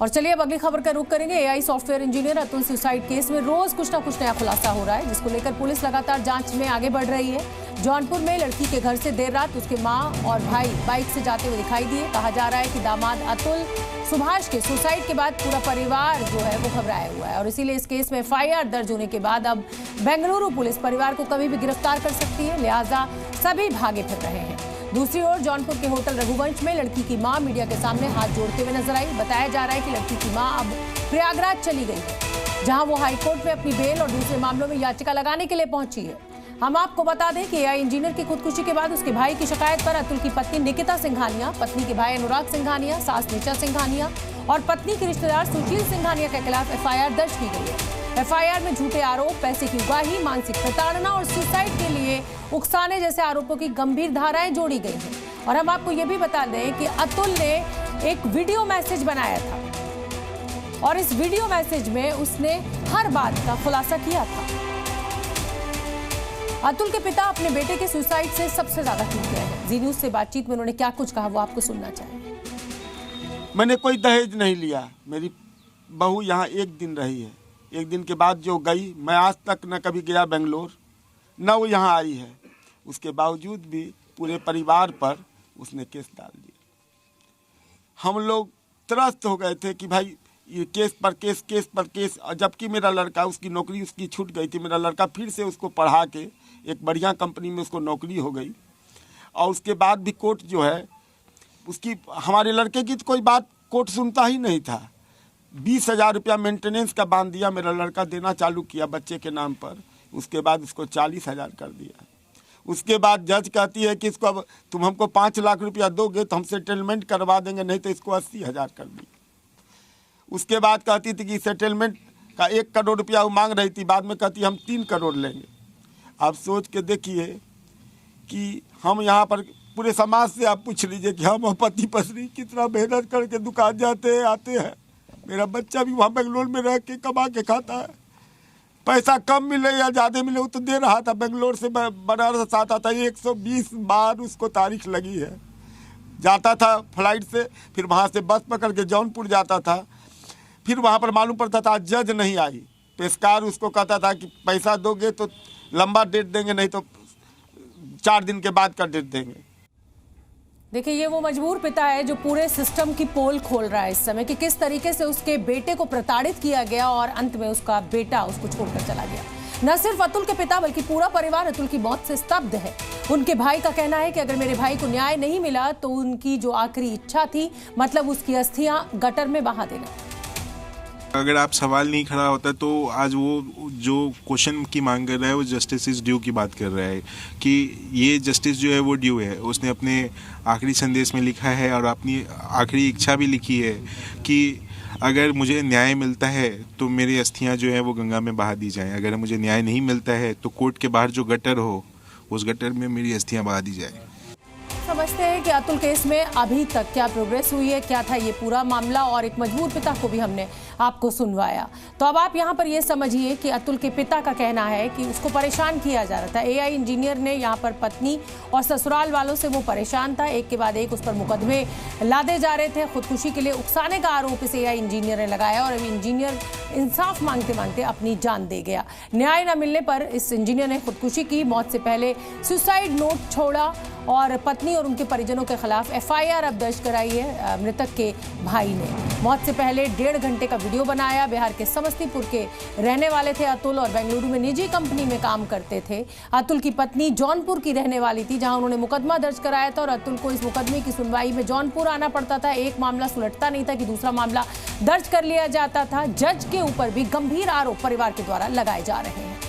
और चलिए अब अगली खबर का रुख करेंगे। AI software engineer Atul suicide case में रोज कुछ ना कुछ नया खुलासा हो रहा है, जिसको लेकर पुलिस लगातार जांच में आगे बढ़ रही है। जौनपुर में लड़की के घर से देर रात उसके मां और भाई बाइक से जाते हुए दिखाई दिए। कहा जा रहा है कि दामाद अतुल सुभाष के सुसाइड के बाद पूरा परिवार जो है वो घबराया हुआ है और इसीलिए इस केस में एफआईआर दर्ज होने के बाद अब बेंगलुरु पुलिस परिवार को कभी भी गिरफ्तार कर सकती है, लिहाजा सभी भागे फिर रहे हैं। दूसरी ओर जौनपुर के होटल रघुवंश में लड़की की मां मीडिया के सामने हाथ जोड़ते हुए नजर आई। बताया जा रहा है कि लड़की की मां अब प्रयागराज चली गई है, जहां वो हाईकोर्ट में अपनी बेल और दूसरे मामलों में याचिका लगाने के लिए पहुंची है। हम आपको बता दें कि एआई इंजीनियर की खुदकुशी के बाद उसके भाई की शिकायत पर अतुल की पत्नी निकिता सिंघानिया, पत्नी के भाई अनुराग सिंघानिया, सास नीचा सिंघानिया और पत्नी के रिश्तेदार सुशील सिंघानिया के खिलाफ एफआईआर दर्ज की गई है। एफआईआर में झूठे आरोप, पैसे की उगाही, मानसिक प्रताड़ना और सुसाइड के लिए उकसाने जैसे आरोपों की गंभीर धाराएं जोड़ी गई हैं। और हम आपको ये भी बता दें कि अतुल ने एक वीडियो मैसेज बनाया था और इस वीडियो मैसेज में उसने हर बात का खुलासा किया था। अतुल के पिता अपने बेटे के सुसाइड से सबसे ज्यादा टूट गए हैं। जी न्यूज से बातचीत में उन्होंने क्या कुछ कहा वो आपको सुनना चाहेंगे। मैंने कोई दहेज नहीं लिया। मेरी बहू यहाँ एक दिन रही है, एक दिन के बाद जो गई, मैं आज तक न कभी गया बेंगलोर, न वो यहाँ आई है। उसके बावजूद भी पूरे परिवार पर उसने केस डाल दिया। हम लोग त्रस्त हो गए थे कि भाई ये केस पर केस, केस पर केस, जबकि मेरा लड़का, उसकी नौकरी उसकी छूट गई थी। मेरा लड़का फिर से उसको पढ़ा के एक बढ़िया कंपनी में उसको नौकरी हो गई और उसके बाद भी कोर्ट जो है उसकी, हमारे लड़के की तो कोई बात कोर्ट सुनता ही नहीं था। 20,000 रुपया मेंटेनेंस का बांध दिया, मेरा लड़का देना चालू किया बच्चे के नाम पर। उसके बाद उसको 40,000 कर दिया। उसके बाद जज कहती है कि इसको अब तुम हमको 5 लाख रुपया दोगे तो हम सेटलमेंट करवा देंगे, नहीं तो इसको 80,000 कर दिया। उसके बाद कहती थी कि सेटलमेंट का 1 करोड़ रुपया वो मांग रही थी, बाद में कहती हम 3 करोड़ लेंगे। आप सोच के देखिए कि हम यहाँ पर पूरे समाज से आप पूछ लीजिए कि हम पति पत्नी कितना मेहनत करके दुकान जाते हैं आते हैं। मेरा बच्चा भी वहाँ बेंगलोर में रह के कमा के खाता है। पैसा कम मिले या ज़्यादा मिले वो तो दे रहा था। बेंगलोर से बनारस आता था, 120 बार उसको तारीख लगी है। जाता था फ्लाइट से, फिर वहाँ से बस पकड़ के जौनपुर जाता था। फिर वहाँ पर मालूम पड़ता था जज नहीं आई, पेशकार उसको कहता था कि पैसा दोगे तो लंबा डेट देंगे, नहीं तो 4 दिन के बाद का डेट देंगे। देखिए, ये वो मजबूर पिता है जो पूरे सिस्टम की पोल खोल रहा है इस समय कि किस तरीके से उसके बेटे को प्रताड़ित किया गया और अंत में उसका बेटा उसको छोड़कर चला गया। न सिर्फ अतुल के पिता बल्कि पूरा परिवार अतुल की मौत से स्तब्ध है। उनके भाई का कहना है कि अगर मेरे भाई को न्याय नहीं मिला तो उनकी जो आखिरी इच्छा थी, मतलब उसकी अस्थियां गटर में बहा देना। अगर आप सवाल नहीं खड़ा होता तो आज वो जो क्वेश्चन की मांग कर रहा है वो जस्टिस इज ड्यू की बात कर रहा है कि ये जस्टिस जो है वो ड्यू है। उसने अपने आखिरी संदेश में लिखा है और अपनी आखिरी इच्छा भी लिखी है कि अगर मुझे न्याय मिलता है तो मेरी अस्थियां जो है वो गंगा में बहा दी जाएं। अगर मुझे न्याय नहीं मिलता है तो कोर्ट के बाहर जो गटर हो उस गटर में मेरी अस्थियां बहा दी जाए। समझते हैं कि अतुल केस में अभी तक क्या प्रोग्रेस हुई है, क्या था ये पूरा मामला, और एक मजबूर पिता को भी हमने आपको सुनवाया। तो अब आप यहाँ पर ये समझिए कि अतुल के पिता का कहना है कि उसको परेशान किया जा रहा था। एआई इंजीनियर ने यहाँ पर पत्नी और ससुराल वालों से वो परेशान था, एक के बाद एक उस पर मुकदमे लादे जा रहे थे। खुदकुशी के लिए उकसाने का आरोप इस एआई इंजीनियर ने लगाया और अभी इंजीनियर इंसाफ मांगते मांगते अपनी जान दे गया। न्याय न मिलने पर इस इंजीनियर ने खुदकुशी की, मौत से पहले सुसाइड नोट छोड़ा और पत्नी और उनके परिजनों के खिलाफ एफआईआर अब दर्ज कराई है मृतक के भाई ने। मौत से पहले 1.5 घंटे का वीडियो बनाया। बिहार के समस्तीपुर के रहने वाले थे अतुल और बेंगलुरु में निजी कंपनी में काम करते थे। अतुल की पत्नी जौनपुर की रहने वाली थी, जहां उन्होंने मुकदमा दर्ज कराया था और अतुल को इस मुकदमे की सुनवाई में जौनपुर आना पड़ता था। एक मामला सुलटता नहीं था कि दूसरा मामला दर्ज कर लिया जाता था। जज के ऊपर भी गंभीर आरोप परिवार के द्वारा लगाए जा रहे हैं।